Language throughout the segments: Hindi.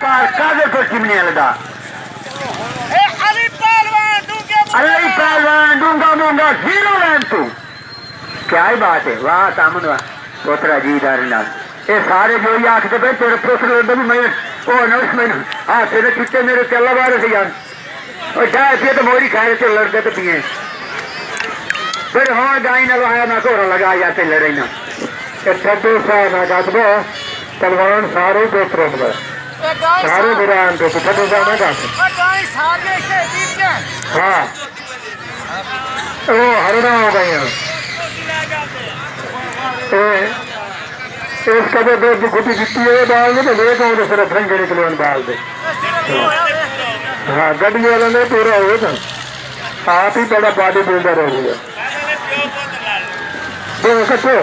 काजे को चिमने लगा अली पहलवान दूंगा मूंगा जीरो लाइन तू क्या ही बात है वाह तामन वाह पोतरा जी दारना ये सारे जो ये आखते पे तेरे पोतरे भी मैं ओ नौश में हाँ तेरे छुट्टे मेरे चला बारे से यार और चाय पिए तो मोरी खाए थे लड़ते तो पिए फिर हाँ गाय न लगाया ना कोरा लगा जाते लड़े ना छब्बीस साल ना गात पहलवान सारे पोतरों में सारे बुरान को छब्बीस साल ना गाते हाँ ओ हरना हो गई इसका तो दो गुटी जितनी है डाल दे तो लेकर तो फिर फ्रेंड के लिए डाल दे हाँ गड्डी वाला ने पूरा हो था आप ही बड़ा बॉडी बिल्डर हो गया दो कटो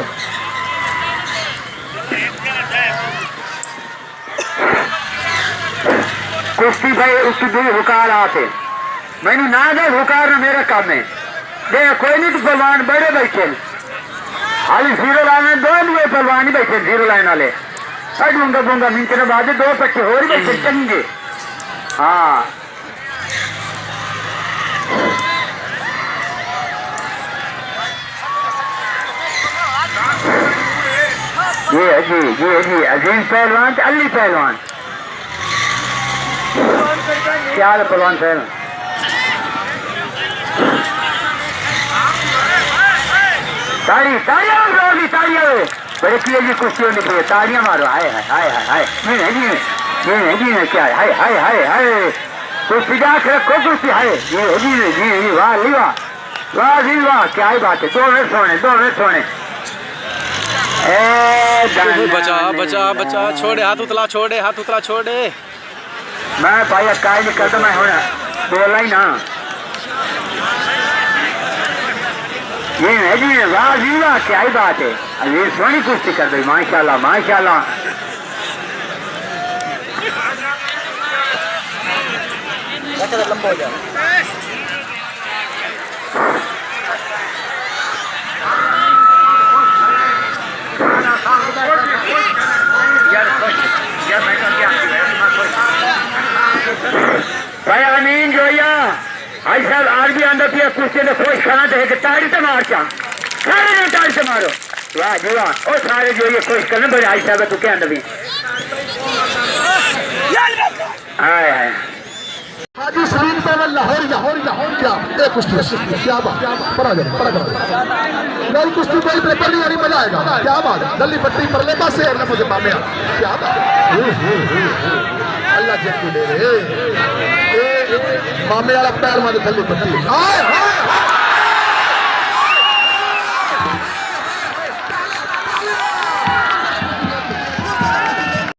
कुश्ती भाई उसकी दो हुकार आते मैंने ना दे हुकार ना मेरा काम है दे कोई नहीं तो पहलवान बड़े बैठे हाली जीरो लाइन में दो हुए पहलवान ही बैठे जीरो लाइन वाले डूंगा डूंगा मिनट ने बाद दो पट्टे हो रही बैठे चंगे हाँ ये अजीम पहलवान अली पहलवान क्या है पहलवान साहब ताड़ी ताड़ियां ताड़ियां बड़े किए जी कुश्तियों निकले ताड़ियां मारो हाय हाय हाय हाय हाय नहीं जी क्या है हाय हाय हाय हाय कुश्ती जाके रखो कुश्ती हाय ये जी वाह ली वाह जी वाह क्या ही बात है 2 मिनट सोने बचा बचा बचा छोड़े हाथ उतला छोड़े मैं भाई काय नहीं करता मैं होना बोला ही ना ये है जी वाह जी वाह क्या ही बात है अभी सोनी कुश्ती कर दी माशाल्लाह माशाल्लाह लंबा हो जाए भाई अमीन जोया भाई साहब आज भी आंदा पिया कुश्ती ने खुश खाना चाहे कि ताड़ी तो मार चा सारे ने ताड़ी से मारो वाह जी वाह और सारे जो ये खुश करने बड़े आई साहब तू क्या आंदा भी आए आए हाजी सलीम पहले लाहौर क्या एक कुश्ती क्या बात पड़ा नई कुश्ती कोई पेपर नहीं आनी मजा आएगा क्या बात गली पट्टी परले पास से ना मुझे मामे क्या बात अल्लाह जब दे रे मामे वाला पैर मारे गली पट्टी